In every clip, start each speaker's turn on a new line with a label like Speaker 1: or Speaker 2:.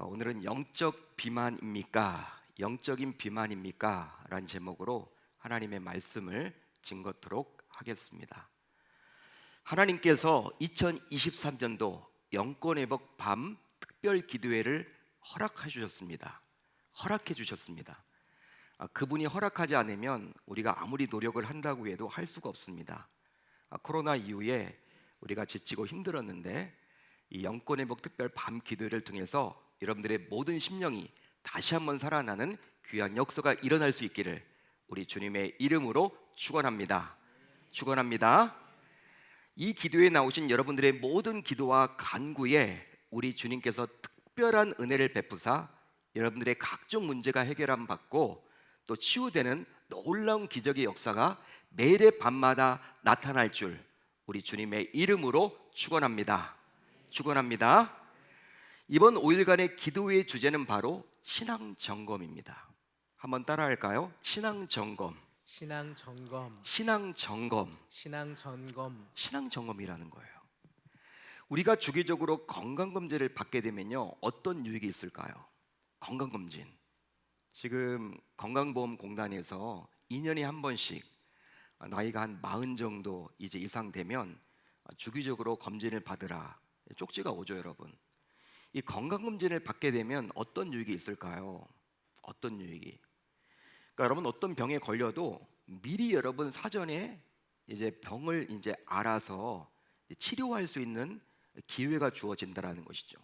Speaker 1: 오늘은 영적 비만입니까? 영적인 비만입니까? 라는 제목으로 하나님의 말씀을 증거토록 하겠습니다. 하나님께서 2023년도 영권회복 밤 특별 기도회를 허락해 주셨습니다. 그분이 허락하지 않으면 우리가 아무리 노력을 한다고 해도 할 수가 없습니다. 코로나 이후에 우리가 지치고 힘들었는데 이 영권회복 특별 밤 기도회를 통해서 여러분들의 모든 심령이 다시 한번 살아나는 귀한 역사가 일어날 수 있기를 우리 주님의 이름으로 축원합니다. 이 기도에 나오신 여러분들의 모든 기도와 간구에 우리 주님께서 특별한 은혜를 베푸사 여러분들의 각종 문제가 해결함 받고 또 치유되는 놀라운 기적의 역사가 매일의 밤마다 나타날 줄 우리 주님의 이름으로 축원합니다. 이번 5일간의 기도의 주제는 바로 신앙 점검입니다. 한번 따라할까요? 신앙 점검. 신앙 점검이라는 거예요. 우리가 주기적으로 건강 검진을 받게 되면요, 어떤 유익이 있을까요? 건강 검진. 지금 건강보험공단에서 2년에 한 번씩 나이가 한 40 정도 이제 이상 되면 주기적으로 검진을 받으라 쪽지가 오죠, 여러분. 이 건강검진을 받게 되면 어떤 유익이 있을까요? 어떤 유익이? 그러니까 여러분 어떤 병에 걸려도 미리 여러분 사전에 이제 병을 이제 알아서 치료할 수 있는 기회가 주어진다라는 것이죠.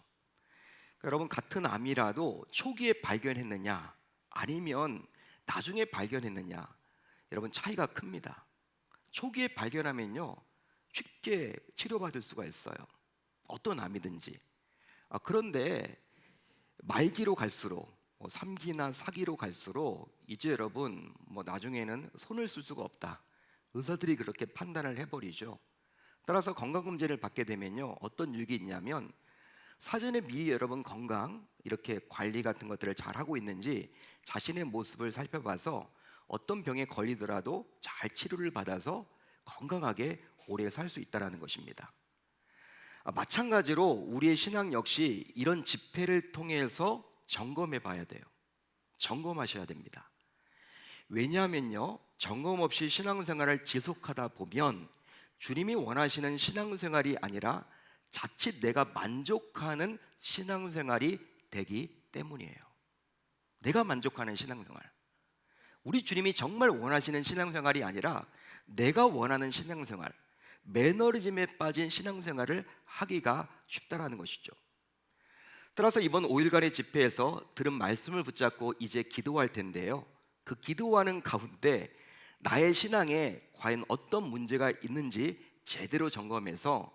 Speaker 1: 그러니까 여러분 같은 암이라도 초기에 발견했느냐 아니면 나중에 발견했느냐 여러분 차이가 큽니다. 초기에 발견하면요 쉽게 치료받을 수가 있어요. 어떤 암이든지. 그런데 말기로 갈수록 3기나 4기로 갈수록 이제 여러분 나중에는 손을 쓸 수가 없다. 의사들이 그렇게 판단을 해버리죠. 따라서 건강검진을 받게 되면요 어떤 유익이 있냐면 사전에 미리 여러분 건강 이렇게 관리 같은 것들을 잘 하고 있는지 자신의 모습을 살펴봐서 어떤 병에 걸리더라도 잘 치료를 받아서 건강하게 오래 살 수 있다는 것입니다. 마찬가지로 우리의 신앙 역시 이런 집회를 통해서 점검해 봐야 돼요. 점검하셔야 됩니다. 왜냐하면요 점검 없이 신앙생활을 지속하다 보면 주님이 원하시는 신앙생활이 아니라 자칫 내가 만족하는 신앙생활이 되기 때문이에요. 내가 만족하는 신앙생활, 우리 주님이 정말 원하시는 신앙생활이 아니라 내가 원하는 신앙생활, 매너리즘에 빠진 신앙생활을 하기가 쉽다라는 것이죠. 따라서 이번 5일간의 집회에서 들은 말씀을 붙잡고 이제 기도할 텐데요, 그 기도하는 가운데 나의 신앙에 과연 어떤 문제가 있는지 제대로 점검해서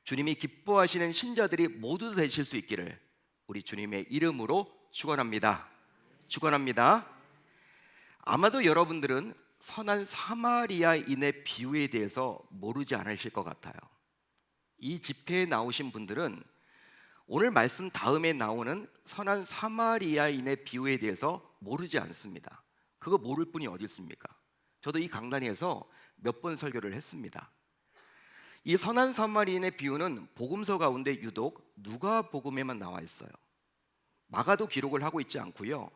Speaker 1: 주님이 기뻐하시는 신자들이 모두 되실 수 있기를 우리 주님의 이름으로 축원합니다. 아마도 여러분들은 선한 사마리아인의 비유에 대해서 모르지 않으실 것 같아요. 이 집회에 나오신 분들은 오늘 말씀 다음에 나오는 선한 사마리아인의 비유에 대해서 모르지 않습니다. 그거 모를 분이 어디 있습니까? 저도 이 강단에서 몇 번 설교를 했습니다. 이 선한 사마리아인의 비유는 복음서 가운데 유독 누가복음에만 나와 있어요. 마가도 기록을 하고 있지 않고요,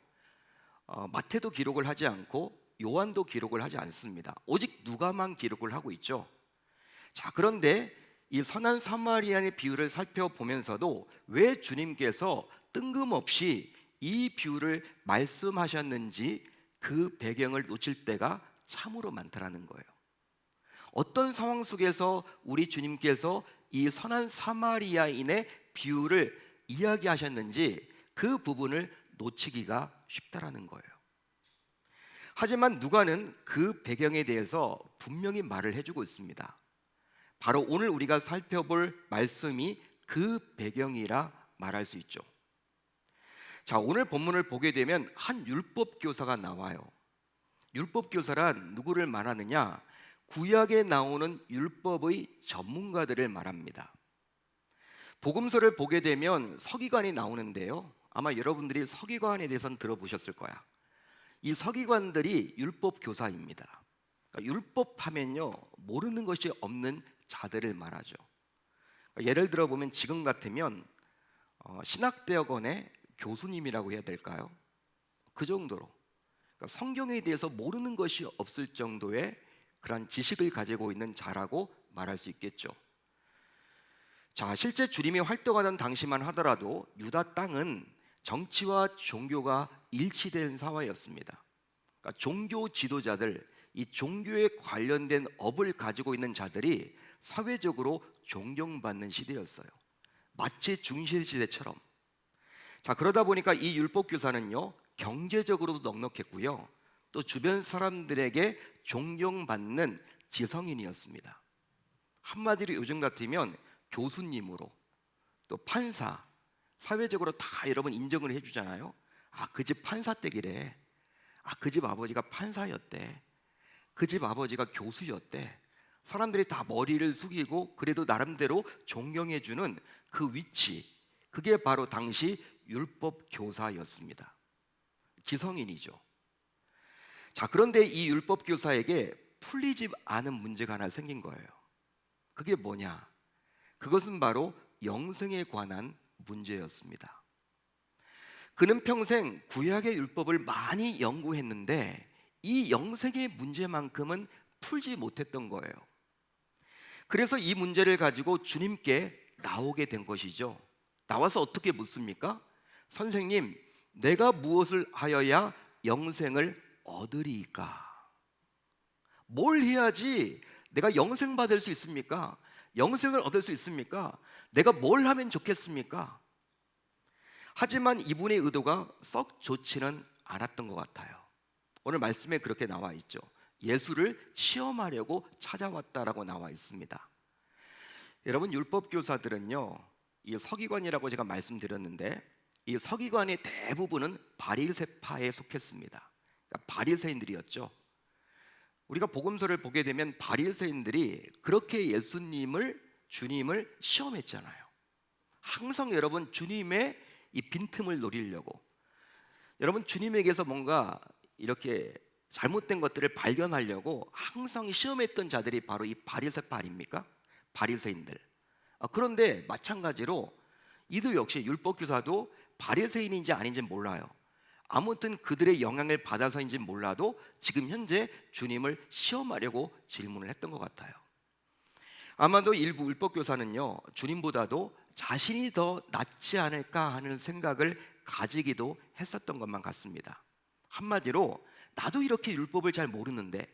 Speaker 1: 마태도 기록을 하지 않고 요한도 기록을 하지 않습니다. 오직 누가만 기록을 하고 있죠. 자, 그런데 이 선한 사마리아인의 비유를 살펴보면서도 왜 주님께서 뜬금없이 이 비유를 말씀하셨는지 그 배경을 놓칠 때가 참으로 많다라는 거예요. 어떤 상황 속에서 우리 주님께서 이 선한 사마리아인의 비유를 이야기하셨는지 그 부분을 놓치기가 쉽다라는 거예요. 하지만 누가는 그 배경에 대해서 분명히 말을 해주고 있습니다. 바로 오늘 우리가 살펴볼 말씀이 그 배경이라 말할 수 있죠. 자, 오늘 본문을 보게 되면 한 율법교사가 나와요. 율법교사란 누구를 말하느냐? 구약에 나오는 율법의 전문가들을 말합니다. 복음서를 보게 되면 서기관이 나오는데요, 아마 여러분들이 서기관에 대해서는 들어보셨을 거야. 이 서기관들이 율법교사입니다. 그러니까 율법하면요 모르는 것이 없는 자들을 말하죠. 예를 들어 보면 지금 같으면 신학대학원에 교수님이라고 해야 될까요? 그 정도로, 그러니까 성경에 대해서 모르는 것이 없을 정도의 그런 지식을 가지고 있는 자라고 말할 수 있겠죠. 자, 실제 주님이 활동하던 당시만 하더라도 유다 땅은 정치와 종교가 일치된 사회였습니다. 그러니까 종교 지도자들, 이 종교에 관련된 업을 가지고 있는 자들이 사회적으로 존경받는 시대였어요. 마치 중세 시대처럼. 자, 그러다 보니까 이 율법 교사는요, 경제적으로도 넉넉했고요, 또 주변 사람들에게 존경받는 지성인이었습니다. 한마디로 요즘 같으면 교수님으로, 또 판사, 사회적으로 다 여러분 인정을 해주잖아요. 아, 그 집 판사 댁이래. 아, 그 집 아버지가 판사였대. 그 집 아버지가 교수였대. 사람들이 다 머리를 숙이고 그래도 나름대로 존경해주는 그 위치, 그게 바로 당시 율법 교사였습니다. 기성인이죠. 자, 그런데 이 율법 교사에게 풀리지 않은 문제가 하나 생긴 거예요. 그게 뭐냐? 그것은 바로 영생에 관한 문제였습니다. 그는 평생 구약의 율법을 많이 연구했는데 이 영생의 문제만큼은 풀지 못했던 거예요. 그래서 이 문제를 가지고 주님께 나오게 된 것이죠. 나와서 어떻게 묻습니까? 선생님, 내가 무엇을 하여야 영생을 얻으리이까? 뭘 해야지 내가 영생 받을 수 있습니까? 영생을 얻을 수 있습니까? 내가 뭘 하면 좋겠습니까? 하지만 이분의 의도가 썩 좋지는 않았던 것 같아요. 오늘 말씀에 그렇게 나와 있죠. 예수를 시험하려고 찾아왔다라고 나와 있습니다. 여러분, 율법 교사들은요, 이 서기관이라고 제가 말씀드렸는데 이 서기관의 대부분은 바리새파에 속했습니다. 그러니까 바리새인들이었죠. 우리가 복음서를 보게 되면 바리새인들이 그렇게 예수님을, 주님을 시험했잖아요. 항상 여러분 주님의 이 빈틈을 노리려고, 여러분 주님에게서 뭔가 이렇게 잘못된 것들을 발견하려고 항상 시험했던 자들이 바로 이 바리새파 아닙니까? 바리새인들. 그런데 마찬가지로 이도 역시 율법 교사도 바리새인인지 아닌지 몰라요. 아무튼 그들의 영향을 받아서인지 몰라도 지금 현재 주님을 시험하려고 질문을 했던 것 같아요. 아마도 일부 율법 교사는요, 주님보다도 자신이 더 낫지 않을까 하는 생각을 가지기도 했었던 것만 같습니다. 한마디로 나도 이렇게 율법을 잘 모르는데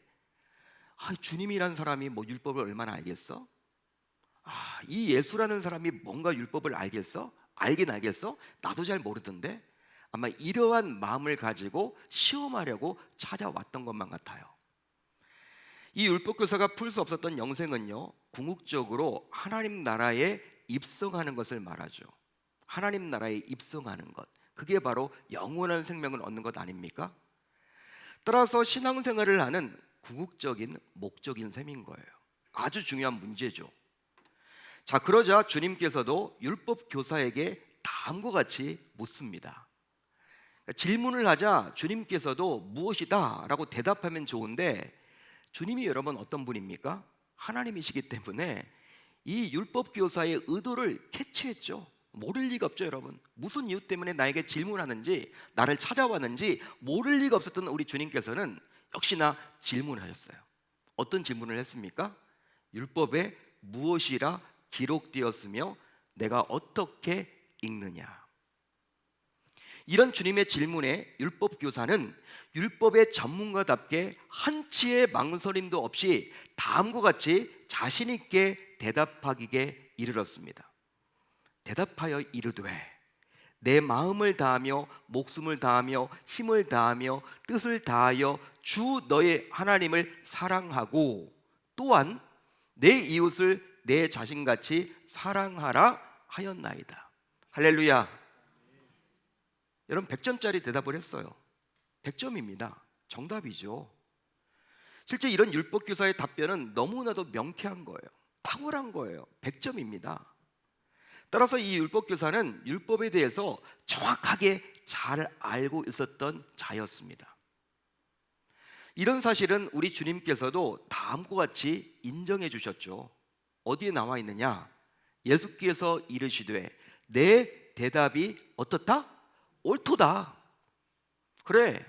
Speaker 1: 주님이란 사람이 뭐 율법을 얼마나 알겠어? 이 예수라는 사람이 뭔가 율법을 알겠어? 알긴 알겠어? 나도 잘 모르던데? 아마 이러한 마음을 가지고 시험하려고 찾아왔던 것만 같아요. 이 율법 교사가 풀 수 없었던 영생은요, 궁극적으로 하나님 나라에 입성하는 것을 말하죠. 하나님 나라에 입성하는 것, 그게 바로 영원한 생명을 얻는 것 아닙니까? 따라서 신앙생활을 하는 궁극적인 목적인 셈인 거예요. 아주 중요한 문제죠. 자, 그러자 주님께서도 율법 교사에게 다음과 같이 묻습니다. 질문을 하자 주님께서도 무엇이다 라고 대답하면 좋은데, 주님이 여러분 어떤 분입니까? 하나님이시기 때문에 이 율법 교사의 의도를 캐치했죠. 모를 리가 없죠, 여러분. 무슨 이유 때문에 나에게 질문하는지, 나를 찾아왔는지 모를 리가 없었던 우리 주님께서는 역시나 질문하셨어요. 어떤 질문을 했습니까? 율법에 무엇이라 기록되었으며 내가 어떻게 읽느냐? 이런 주님의 질문에 율법 교사는 율법의 전문가답게 한치의 망설임도 없이 다음과 같이 자신 있게 대답하기에 이르렀습니다. 대답하여 이르되 내 마음을 다하며 목숨을 다하며 힘을 다하며 뜻을 다하여 주 너의 하나님을 사랑하고 또한 내 이웃을 내 자신같이 사랑하라 하였나이다. 할렐루야. 여러분 100점짜리 대답을 했어요. 100점입니다. 정답이죠. 실제 이런 율법 교사의 답변은 너무나도 명쾌한 거예요. 탁월한 거예요. 100점입니다. 따라서 이 율법 교사는 율법에 대해서 정확하게 잘 알고 있었던 자였습니다. 이런 사실은 우리 주님께서도 다음과 같이 인정해 주셨죠. 어디에 나와 있느냐? 예수께서 이르시되 내 대답이 어떻다? 옳도다. 그래,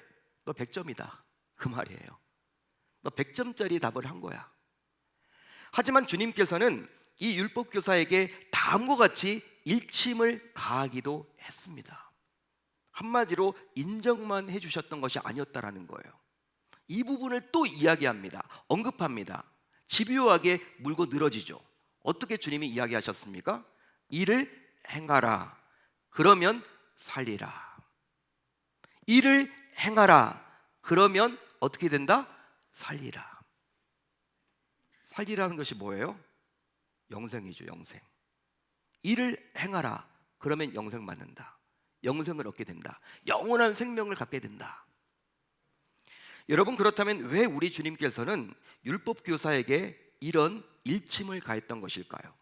Speaker 1: 너 100점이다. 그 말이에요. 너 100점짜리 답을 한 거야. 하지만 주님께서는 이 율법 교사에게 다음과 같이 일침을 가하기도 했습니다. 한마디로 인정만 해주셨던 것이 아니었다라는 거예요. 이 부분을 또 이야기합니다. 언급합니다. 집요하게 물고 늘어지죠. 어떻게 주님이 이야기하셨습니까? 이를 행하라. 그러면 살리라. 이를 행하라. 그러면 어떻게 된다? 살리라. 살리라는 것이 뭐예요? 영생이죠, 영생. 이를 행하라. 그러면 영생 받는다. 영생을 얻게 된다. 영원한 생명을 갖게 된다. 여러분, 그렇다면 왜 우리 주님께서는 율법 교사에게 이런 일침을 가했던 것일까요?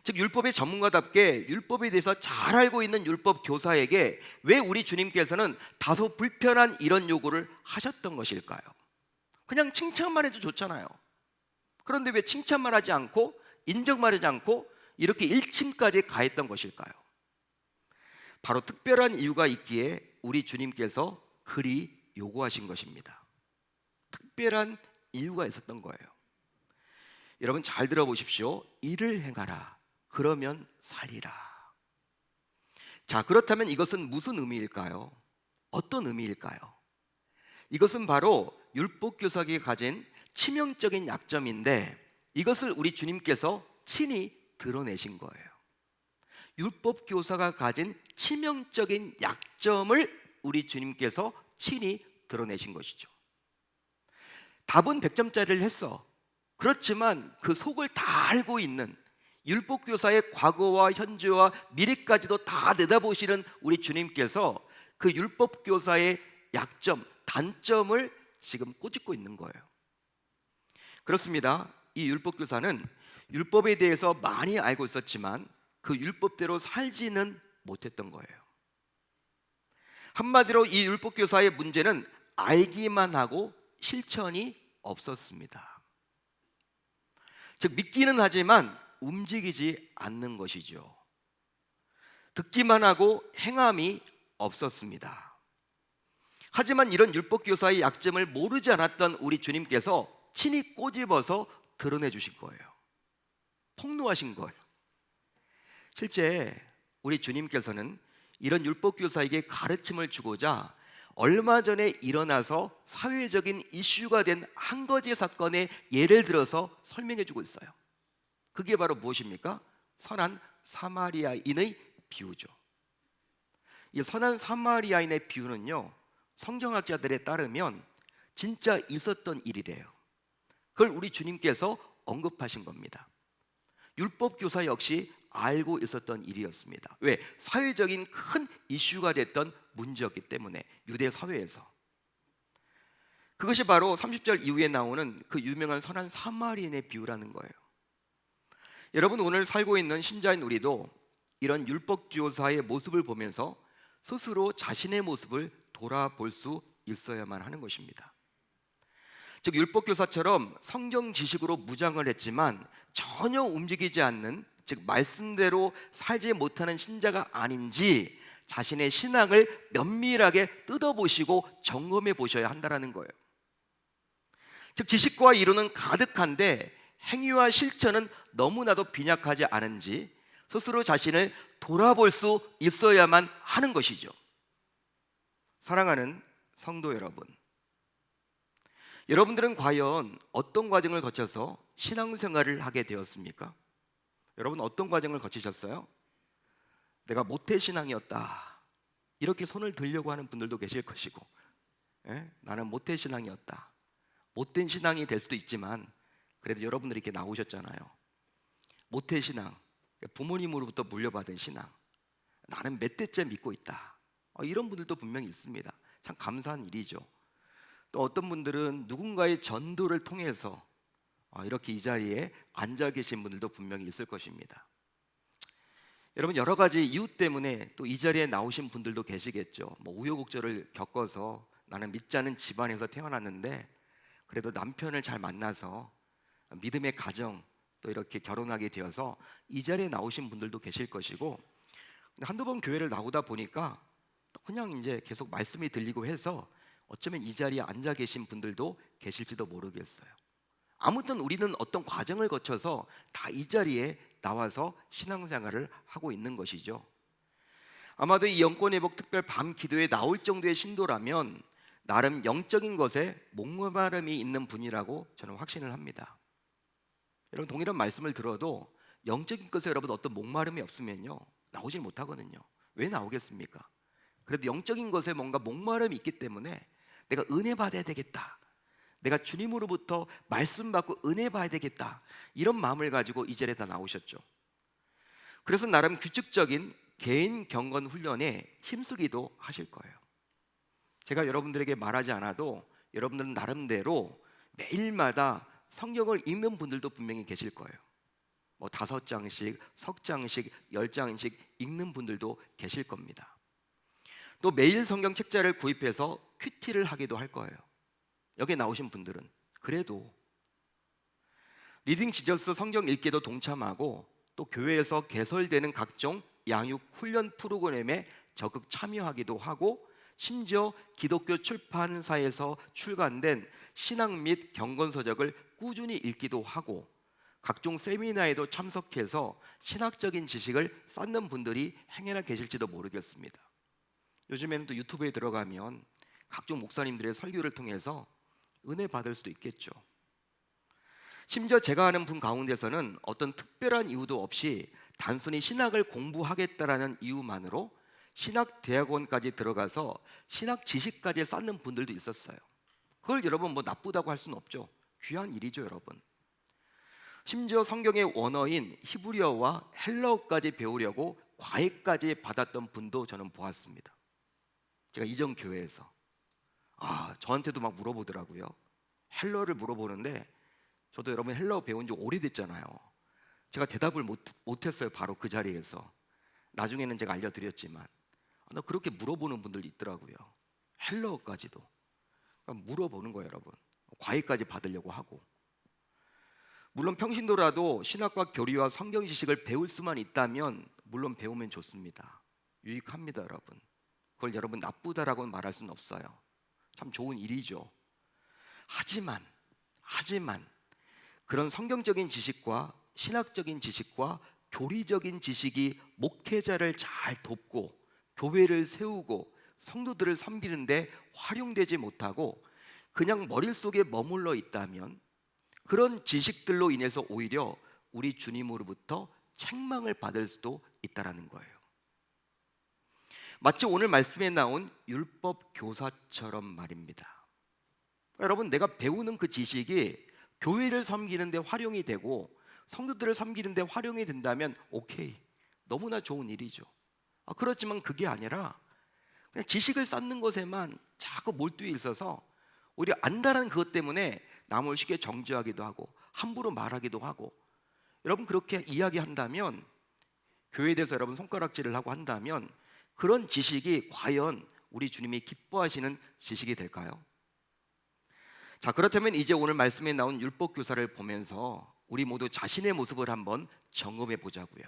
Speaker 1: 즉, 율법의 전문가답게 율법에 대해서 잘 알고 있는 율법 교사에게 왜 우리 주님께서는 다소 불편한 이런 요구를 하셨던 것일까요? 그냥 칭찬만 해도 좋잖아요. 그런데 왜 칭찬만 하지 않고 인정만 하지 않고 이렇게 일침까지 가했던 것일까요? 바로 특별한 이유가 있기에 우리 주님께서 그리 요구하신 것입니다. 특별한 이유가 있었던 거예요. 여러분, 잘 들어보십시오. 이를 행하라. 그러면 살리라. 자, 그렇다면 이것은 무슨 의미일까요? 어떤 의미일까요? 이것은 바로 율법 교사에게 가진 치명적인 약점인데, 이것을 우리 주님께서 친히 드러내신 거예요. 율법 교사가 가진 치명적인 약점을 우리 주님께서 친히 드러내신 것이죠. 답은 100점짜리를 했어. 그렇지만 그 속을 다 알고 있는 율법 교사의 과거와 현재와 미래까지도 다 내다보시는 우리 주님께서 그 율법 교사의 약점, 단점을 지금 꼬집고 있는 거예요. 그렇습니다. 이 율법 교사는 율법에 대해서 많이 알고 있었지만 그 율법대로 살지는 못했던 거예요. 한마디로 이 율법 교사의 문제는 알기만 하고 실천이 없었습니다. 즉, 믿기는 하지만 움직이지 않는 것이죠. 듣기만 하고 행함이 없었습니다. 하지만 이런 율법 교사의 약점을 모르지 않았던 우리 주님께서 친히 꼬집어서 드러내 주신 거예요. 폭로하신 거예요. 실제 우리 주님께서는 이런 율법 교사에게 가르침을 주고자 얼마 전에 일어나서 사회적인 이슈가 된 한 가지 사건의 예를 들어서 설명해 주고 있어요. 그게 바로 무엇입니까? 선한 사마리아인의 비유죠. 이 선한 사마리아인의 비유는요, 성경학자들에 따르면 진짜 있었던 일이래요. 그걸 우리 주님께서 언급하신 겁니다. 율법 교사 역시 알고 있었던 일이었습니다. 왜? 사회적인 큰 이슈가 됐던 문제였기 때문에, 유대 사회에서. 그것이 바로 30절 이후에 나오는 그 유명한 선한 사마리아인의 비유라는 거예요. 여러분, 오늘 살고 있는 신자인 우리도 이런 율법 교사의 모습을 보면서 스스로 자신의 모습을 돌아볼 수 있어야만 하는 것입니다. 즉, 율법 교사처럼 성경 지식으로 무장을 했지만 전혀 움직이지 않는, 즉 말씀대로 살지 못하는 신자가 아닌지 자신의 신앙을 면밀하게 뜯어보시고 점검해 보셔야 한다는 거예요. 즉, 지식과 이론은 가득한데 행위와 실천은 너무나도 빈약하지 않은지 스스로 자신을 돌아볼 수 있어야만 하는 것이죠. 사랑하는 성도 여러분, 여러분들은 과연 어떤 과정을 거쳐서 신앙생활을 하게 되었습니까? 여러분, 어떤 과정을 거치셨어요? 내가 모태신앙이었다, 이렇게 손을 들려고 하는 분들도 계실 것이고, 나는 모태신앙이었다, 못된 신앙이 될 수도 있지만 그래도 여러분들이 이렇게 나오셨잖아요. 모태신앙, 부모님으로부터 물려받은 신앙, 나는 몇 대째 믿고 있다, 이런 분들도 분명히 있습니다. 참 감사한 일이죠. 또 어떤 분들은 누군가의 전도를 통해서 이렇게 이 자리에 앉아 계신 분들도 분명히 있을 것입니다. 여러분, 여러 가지 이유 때문에 또 이 자리에 나오신 분들도 계시겠죠. 우여곡절을 겪어서 나는 믿지 않은 집안에서 태어났는데 그래도 남편을 잘 만나서 믿음의 가정, 또 이렇게 결혼하게 되어서 이 자리에 나오신 분들도 계실 것이고, 한두 번 교회를 나오다 보니까 그냥 이제 계속 말씀이 들리고 해서 어쩌면 이 자리에 앉아 계신 분들도 계실지도 모르겠어요. 아무튼 우리는 어떤 과정을 거쳐서 다 이 자리에 나와서 신앙생활을 하고 있는 것이죠. 아마도 이 영권회복 특별 밤 기도에 나올 정도의 신도라면 나름 영적인 것에 목마름이 있는 분이라고 저는 확신을 합니다. 여러분, 동일한 말씀을 들어도 영적인 것에 여러분 어떤 목마름이 없으면요 나오질 못하거든요. 왜 나오겠습니까? 그래도 영적인 것에 뭔가 목마름이 있기 때문에 내가 은혜 받아야 되겠다, 내가 주님으로부터 말씀 받고 은혜 받아야 되겠다, 이런 마음을 가지고 이 자리에 다 나오셨죠. 그래서 나름 규칙적인 개인 경건 훈련에 힘쓰기도 하실 거예요. 제가 여러분들에게 말하지 않아도 여러분들은 나름대로 매일마다 성경을 읽는 분들도 분명히 계실 거예요. 뭐 5장씩, 석 장씩, 10장씩 읽는 분들도 계실 겁니다. 또 매일 성경 책자를 구입해서 큐티를 하기도 할 거예요. 여기 나오신 분들은. 그래도 리딩 지저스 성경 읽기도 동참하고 또 교회에서 개설되는 각종 양육 훈련 프로그램에 적극 참여하기도 하고, 심지어 기독교 출판사에서 출간된 신학 및 경건 서적을 꾸준히 읽기도 하고, 각종 세미나에도 참석해서 신학적인 지식을 쌓는 분들이 행여나 계실지도 모르겠습니다. 요즘에는 또 유튜브에 들어가면 각종 목사님들의 설교를 통해서 은혜 받을 수도 있겠죠. 심지어 제가 아는 분 가운데서는 어떤 특별한 이유도 없이 단순히 신학을 공부하겠다라는 이유만으로 신학대학원까지 들어가서 신학 지식까지 쌓는 분들도 있었어요. 그걸 여러분 뭐 나쁘다고 할 수는 없죠. 귀한 일이죠, 여러분. 심지어 성경의 원어인 히브리어와 헬라어까지 배우려고 과외까지 받았던 분도 저는 보았습니다. 제가 이전 교회에서 저한테도 막 물어보더라고요. 헬라어를 물어보는데 저도 여러분 헬라어 배운 지 오래됐잖아요. 제가 대답을 못했어요. 바로 그 자리에서. 나중에는 제가 알려드렸지만 나 그렇게 물어보는 분들이 있더라고요. 헬라어까지도. 그러니까 물어보는 거예요, 여러분. 과외까지 받으려고 하고. 물론 평신도라도 신학과 교리와 성경 지식을 배울 수만 있다면 물론 배우면 좋습니다. 유익합니다, 여러분. 그걸 여러분 나쁘다라고는 말할 수는 없어요. 참 좋은 일이죠. 하지만 그런 성경적인 지식과 신학적인 지식과 교리적인 지식이 목회자를 잘 돕고 교회를 세우고 성도들을 섬기는데 활용되지 못하고 그냥 머릿속에 머물러 있다면 그런 지식들로 인해서 오히려 우리 주님으로부터 책망을 받을 수도 있다라는 거예요. 마치 오늘 말씀에 나온 율법 교사처럼 말입니다. 여러분, 내가 배우는 그 지식이 교회를 섬기는 데 활용이 되고 성도들을 섬기는 데 활용이 된다면 오케이, 너무나 좋은 일이죠. 그렇지만 그게 아니라 그냥 지식을 쌓는 것에만 자꾸 몰두해 있어서 오히려 안다는 그것 때문에 남을 쉽게 정죄하기도 하고 함부로 말하기도 하고, 여러분 그렇게 이야기한다면, 교회에 대해서 여러분 손가락질을 하고 한다면 그런 지식이 과연 우리 주님이 기뻐하시는 지식이 될까요? 자, 그렇다면 이제 오늘 말씀에 나온 율법 교사를 보면서 우리 모두 자신의 모습을 한번 점검해 보자고요.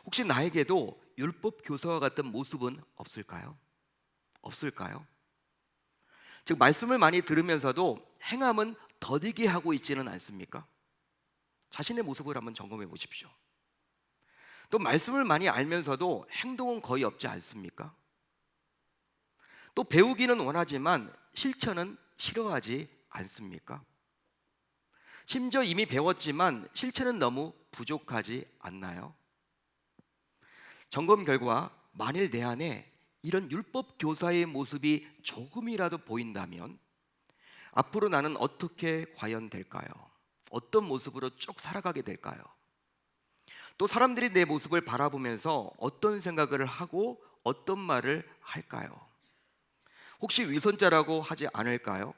Speaker 1: 혹시 나에게도 율법 교사와 같은 모습은 없을까요? 없을까요? 즉 말씀을 많이 들으면서도 행함은 더디게 하고 있지는 않습니까? 자신의 모습을 한번 점검해 보십시오. 또 말씀을 많이 알면서도 행동은 거의 없지 않습니까? 또 배우기는 원하지만 실천은 싫어하지 않습니까? 심지어 이미 배웠지만 실천은 너무 부족하지 않나요? 점검 결과 만일 내 안에 이런 율법 교사의 모습이 조금이라도 보인다면 앞으로 나는 어떻게 과연 될까요? 어떤 모습으로 쭉 살아가게 될까요? 또 사람들이 내 모습을 바라보면서 어떤 생각을 하고 어떤 말을 할까요? 혹시 위선자라고 하지 않을까요?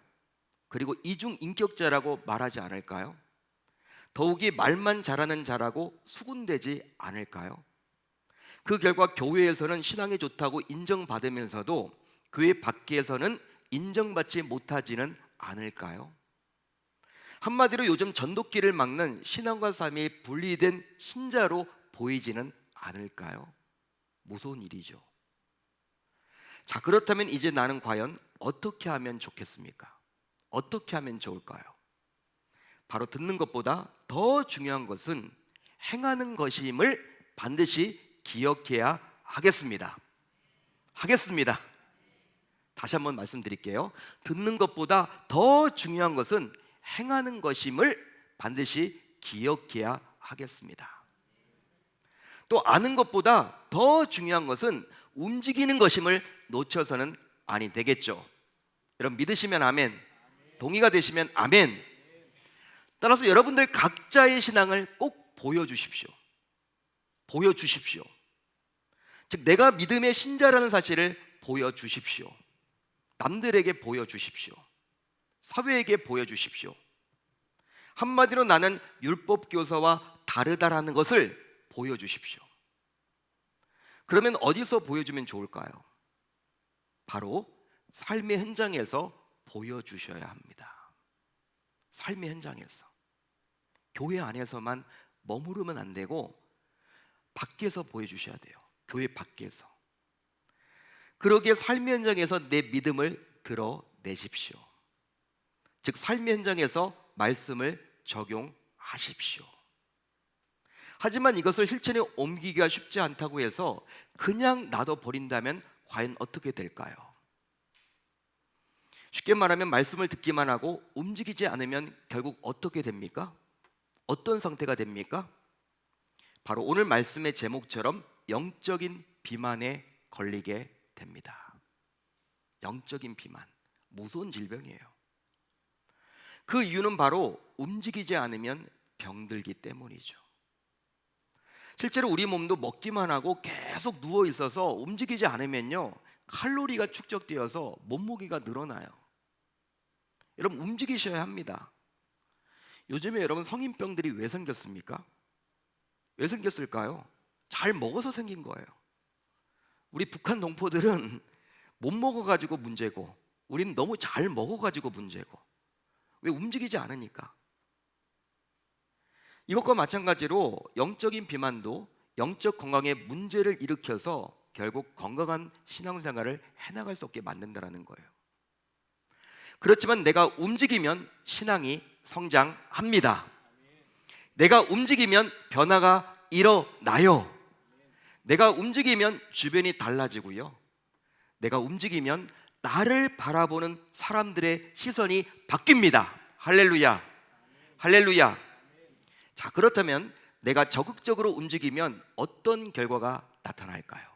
Speaker 1: 그리고 이중인격자라고 말하지 않을까요? 더욱이 말만 잘하는 자라고 수군대지 않을까요? 그 결과 교회에서는 신앙이 좋다고 인정받으면서도 교회 밖에서는 인정받지 못하지는 않을까요? 한마디로 요즘 전도길을 막는 신앙과 삶이 분리된 신자로 보이지는 않을까요? 무서운 일이죠. 자, 그렇다면 이제 나는 과연 어떻게 하면 좋겠습니까? 어떻게 하면 좋을까요? 바로 듣는 것보다 더 중요한 것은 행하는 것임을 반드시 기억해야 하겠습니다. 다시 한번 말씀드릴게요. 듣는 것보다 더 중요한 것은 행하는 것임을 반드시 기억해야 하겠습니다. 또 아는 것보다 더 중요한 것은 움직이는 것임을 놓쳐서는 아니 되겠죠. 여러분 믿으시면 아멘, 동의가 되시면 아멘. 따라서 여러분들 각자의 신앙을 꼭 보여주십시오. 즉 내가 믿음의 신자라는 사실을 보여주십시오. 남들에게 보여주십시오. 사회에게 보여주십시오. 한마디로 나는 율법 교사와 다르다라는 것을 보여주십시오. 그러면 어디서 보여주면 좋을까요? 바로 삶의 현장에서 보여주셔야 합니다. 삶의 현장에서. 교회 안에서만 머무르면 안 되고 밖에서 보여주셔야 돼요. 교회 밖에서. 그러기에 삶의 현장에서 내 믿음을 드러내십시오. 즉 삶의 현장에서 말씀을 적용하십시오. 하지만 이것을 실천에 옮기기가 쉽지 않다고 해서 그냥 놔둬버린다면 과연 어떻게 될까요? 쉽게 말하면 말씀을 듣기만 하고 움직이지 않으면 결국 어떻게 됩니까? 어떤 상태가 됩니까? 바로 오늘 말씀의 제목처럼 영적인 비만에 걸리게 됩니다. 영적인 비만, 무서운 질병이에요. 그 이유는 바로 움직이지 않으면 병들기 때문이죠. 실제로 우리 몸도 먹기만 하고 계속 누워 있어서 움직이지 않으면요, 칼로리가 축적되어서 몸무게가 늘어나요. 여러분 움직이셔야 합니다. 요즘에 여러분 성인병들이 왜 생겼습니까? 왜 생겼을까요? 잘 먹어서 생긴 거예요. 우리 북한 동포들은 못 먹어가지고 문제고, 우리는 너무 잘 먹어가지고 문제고. 왜? 움직이지 않으니까. 이것과 마찬가지로 영적인 비만도 영적 건강에 문제를 일으켜서 결국 건강한 신앙생활을 해나갈 수 없게 만든다는 거예요. 그렇지만 내가 움직이면 신앙이 성장합니다. 내가 움직이면 변화가 일어나요. 내가 움직이면 주변이 달라지고요. 내가 움직이면 나를 바라보는 사람들의 시선이 바뀝니다. 할렐루야. 할렐루야. 자, 그렇다면 내가 적극적으로 움직이면 어떤 결과가 나타날까요?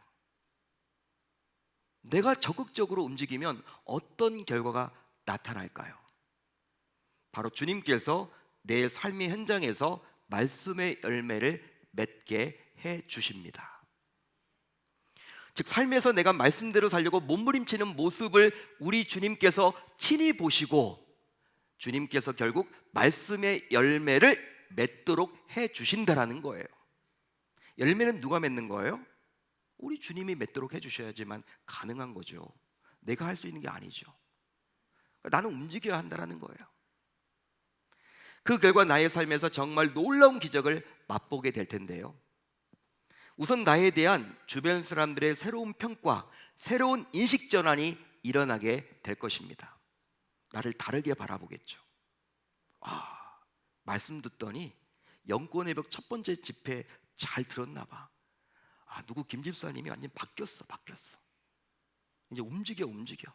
Speaker 1: 내가 적극적으로 움직이면 어떤 결과가 나타날까요? 바로 주님께서 내 삶의 현장에서 말씀의 열매를 맺게 해 주십니다. 즉 삶에서 내가 말씀대로 살려고 몸부림치는 모습을 우리 주님께서 친히 보시고 주님께서 결국 말씀의 열매를 맺도록 해 주신다라는 거예요. 열매는 누가 맺는 거예요? 우리 주님이 맺도록 해 주셔야지만 가능한 거죠. 내가 할 수 있는 게 아니죠. 나는 움직여야 한다는 거예요. 그 결과 나의 삶에서 정말 놀라운 기적을 맛보게 될 텐데요. 우선 나에 대한 주변 사람들의 새로운 평가, 새로운 인식 전환이 일어나게 될 것입니다. 나를 다르게 바라보겠죠. 말씀 듣더니 영권의 벽 첫 번째 집회 잘 들었나 봐. 누구 김 집사님이 완전 바뀌었어. 이제 움직여.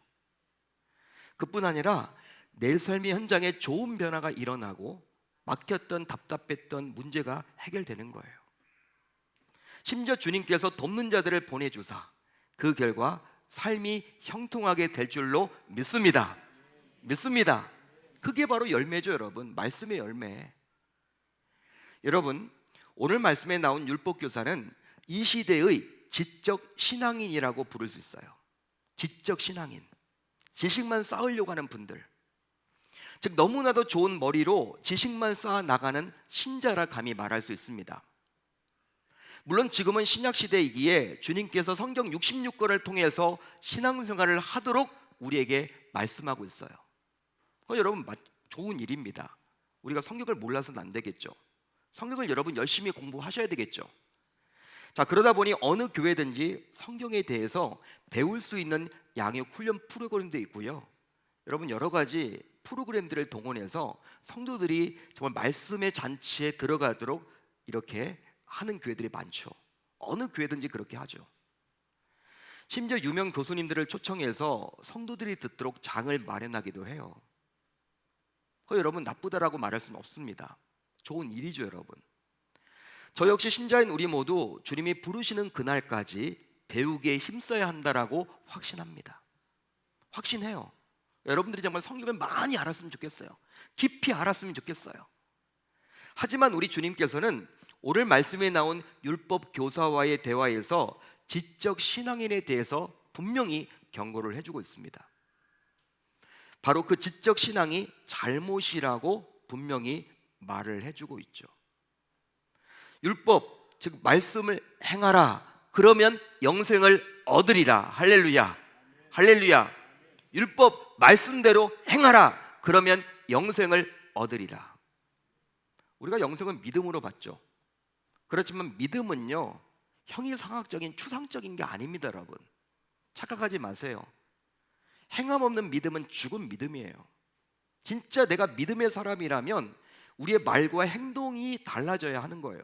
Speaker 1: 그뿐 아니라 내 삶의 현장에 좋은 변화가 일어나고 막혔던 답답했던 문제가 해결되는 거예요. 심지어 주님께서 돕는 자들을 보내주사 그 결과 삶이 형통하게 될 줄로 믿습니다. 그게 바로 열매죠, 여러분. 말씀의 열매. 여러분, 오늘 말씀에 나온 율법교사는 이 시대의 지적 신앙인이라고 부를 수 있어요. 지적 신앙인. 지식만 쌓으려고 하는 분들. 즉 너무나도 좋은 머리로 지식만 쌓아 나가는 신자라 감히 말할 수 있습니다. 물론 지금은 신약 시대이기에 주님께서 성경 66권을 통해서 신앙생활을 하도록 우리에게 말씀하고 있어요. 여러분 좋은 일입니다. 우리가 성경을 몰라서는 안 되겠죠. 성경을 여러분 열심히 공부하셔야 되겠죠. 자, 그러다 보니 어느 교회든지 성경에 대해서 배울 수 있는 양육 훈련 프로그램도 있고요. 여러분, 여러 가지 프로그램들을 동원해서 성도들이 정말 말씀의 잔치에 들어가도록 이렇게 하는 교회들이 많죠. 어느 교회든지 그렇게 하죠. 심지어 유명 교수님들을 초청해서 성도들이 듣도록 장을 마련하기도 해요. 그 여러분, 나쁘다라고 말할 수는 없습니다. 좋은 일이죠, 여러분. 저 역시 신자인 우리 모두 주님이 부르시는 그날까지 배우기에 힘써야 한다라고 확신합니다. 확신해요. 여러분들이 정말 성경을 많이 알았으면 좋겠어요. 깊이 알았으면 좋겠어요. 하지만 우리 주님께서는 오늘 말씀에 나온 율법 교사와의 대화에서 지적 신앙인에 대해서 분명히 경고를 해주고 있습니다. 바로 그 지적 신앙이 잘못이라고 분명히 말을 해주고 있죠. 율법, 즉 말씀을 행하라. 그러면 영생을 얻으리라. 할렐루야. 할렐루야. 율법 말씀대로 행하라. 그러면 영생을 얻으리라. 우리가 영생은 믿음으로 받죠. 그렇지만 믿음은요, 형이상학적인 추상적인 게 아닙니다, 여러분. 착각하지 마세요. 행함 없는 믿음은 죽은 믿음이에요. 진짜 내가 믿음의 사람이라면 우리의 말과 행동이 달라져야 하는 거예요.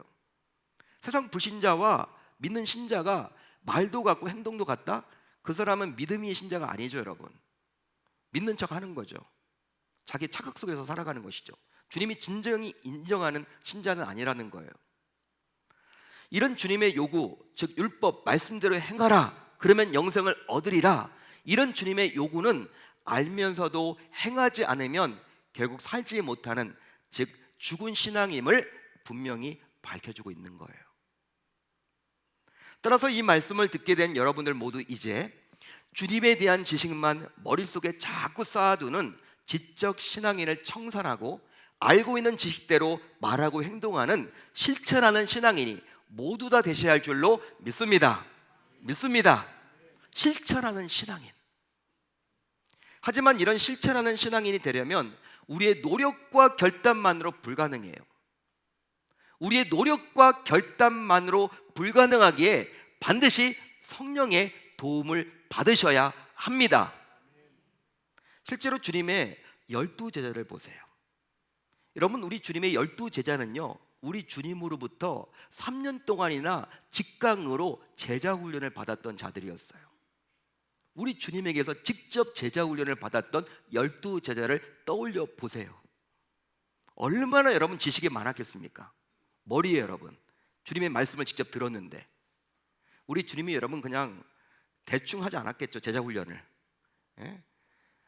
Speaker 1: 세상 불신자와 믿는 신자가 말도 같고 행동도 같다? 그 사람은 믿음이 신자가 아니죠, 여러분. 믿는 척 하는 거죠. 자기 착각 속에서 살아가는 것이죠. 주님이 진정히 인정하는 신자는 아니라는 거예요. 이런 주님의 요구, 즉 율법 말씀대로 행하라. 그러면 영생을 얻으리라. 이런 주님의 요구는 알면서도 행하지 않으면 결국 살지 못하는, 즉 죽은 신앙임을 분명히 밝혀주고 있는 거예요. 따라서 이 말씀을 듣게 된 여러분들 모두 이제 주님에 대한 지식만 머릿속에 자꾸 쌓아두는 지적 신앙인을 청산하고 알고 있는 지식대로 말하고 행동하는 실천하는 신앙인이 모두 다 되셔야 할 줄로 믿습니다. 믿습니다. 실천하는 신앙인. 하지만 이런 실천하는 신앙인이 되려면 우리의 노력과 결단만으로 불가능해요. 우리의 노력과 결단만으로 불가능하기에 반드시 성령의 도움을 받으셔야 합니다. 실제로 주님의 12제자를 보세요. 여러분, 우리 주님의 12제자는요, 우리 주님으로부터 3년 동안이나 직강으로 제자 훈련을 받았던 자들이었어요. 우리 주님에게서 직접 제자 훈련을 받았던 12제자를 떠올려 보세요. 얼마나 여러분 지식이 많았겠습니까? 머리에 여러분, 주님의 말씀을 직접 들었는데 우리 주님이 여러분 그냥 대충 하지 않았겠죠, 제자 훈련을. 예?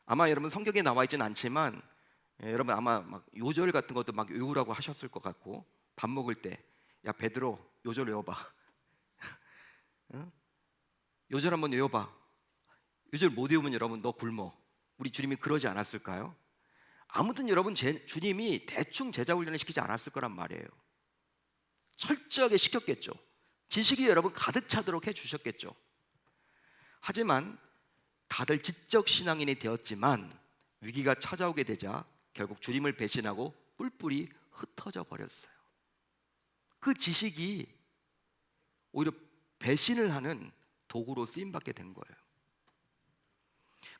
Speaker 1: 아마 여러분 성경에 나와 있지는 않지만 여러분 아마 막 요절 같은 것도 막 외우라고 하셨을 것 같고, 밥 먹을 때 야 베드로 요절 외워봐. 요절 한번 외워봐. 요절 못 외우면 여러분 너 굶어. 우리 주님이 그러지 않았을까요? 아무튼 여러분 주님이 대충 제자 훈련을 시키지 않았을 거란 말이에요. 철저하게 시켰겠죠. 지식이 여러분 가득 차도록 해주셨겠죠. 하지만 다들 지적 신앙인이 되었지만 위기가 찾아오게 되자 결국 주님을 배신하고 뿔뿔이 흩어져 버렸어요. 그 지식이 오히려 배신을 하는 도구로 쓰임받게 된 거예요.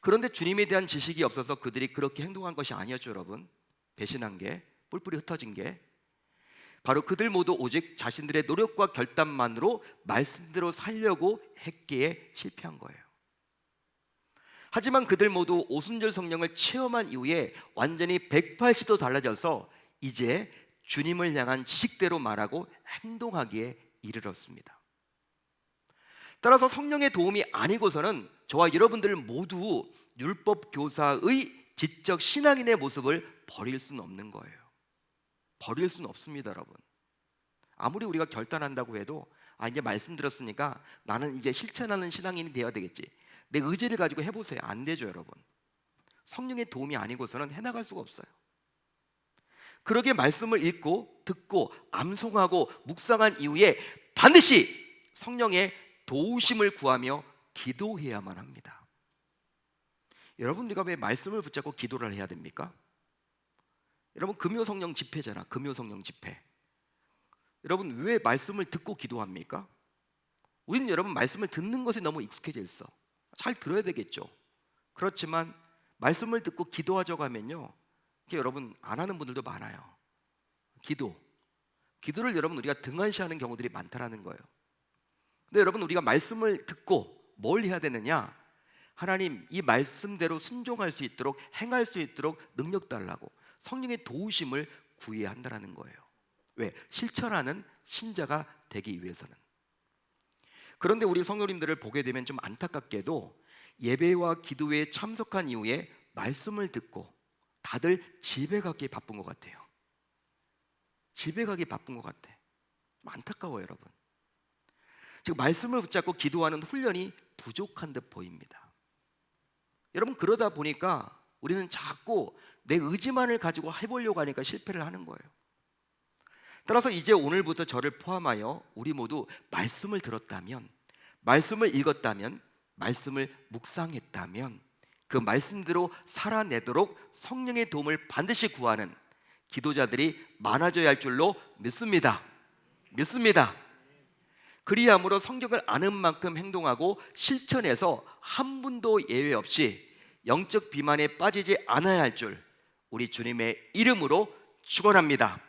Speaker 1: 그런데 주님에 대한 지식이 없어서 그들이 그렇게 행동한 것이 아니었죠, 여러분. 배신한 게, 뿔뿔이 흩어진 게 바로 그들 모두 오직 자신들의 노력과 결단만으로 말씀대로 살려고 했기에 실패한 거예요. 하지만 그들 모두 오순절 성령을 체험한 이후에 완전히 180도 달라져서 이제 주님을 향한 지식대로 말하고 행동하기에 이르렀습니다. 따라서 성령의 도움이 아니고서는 저와 여러분들 모두 율법 교사의 지적 신앙인의 모습을 버릴 수는 없는 거예요. 버릴 수는 없습니다, 여러분. 아무리 우리가 결단한다고 해도 이제 말씀 들었으니까 나는 이제 실천하는 신앙인이 되어야 되겠지, 내 의지를 가지고 해보세요. 안 되죠, 여러분. 성령의 도움이 아니고서는 해나갈 수가 없어요. 그러게 말씀을 읽고 듣고 암송하고 묵상한 이후에 반드시 성령의 도우심을 구하며 기도해야만 합니다. 여러분, 우리가 왜 말씀을 붙잡고 기도를 해야 됩니까? 여러분, 금요성령 집회잖아. 금요성령 집회. 여러분, 왜 말씀을 듣고 기도합니까? 우리는 여러분 말씀을 듣는 것에 너무 익숙해져 있어. 잘 들어야 되겠죠. 그렇지만 말씀을 듣고 기도하자고 하면요, 여러분 안 하는 분들도 많아요. 기도를 여러분 우리가 등한시하는 경우들이 많다라는 거예요. 근데 여러분 우리가 말씀을 듣고 뭘 해야 되느냐? 하나님 이 말씀대로 순종할 수 있도록, 행할 수 있도록 능력 달라고 성령의 도우심을 구해야 한다는 거예요. 왜? 실천하는 신자가 되기 위해서는. 그런데 우리 성도님들을 보게 되면 좀 안타깝게도 예배와 기도회에 참석한 이후에 말씀을 듣고 다들 집에 가기 바쁜 것 같아요. 집에 가기 바쁜 것 같아. 좀 안타까워요, 여러분. 지금 말씀을 붙잡고 기도하는 훈련이 부족한 듯 보입니다. 여러분, 그러다 보니까 우리는 자꾸 내 의지만을 가지고 해보려고 하니까 실패를 하는 거예요. 따라서 이제 오늘부터 저를 포함하여 우리 모두 말씀을 들었다면, 말씀을 읽었다면, 말씀을 묵상했다면 그 말씀대로 살아내도록 성령의 도움을 반드시 구하는 기도자들이 많아져야 할 줄로 믿습니다. 그리함으로 성경을 아는 만큼 행동하고 실천해서 한 분도 예외 없이 영적 비만에 빠지지 않아야 할 줄 우리 주님의 이름으로 축원합니다.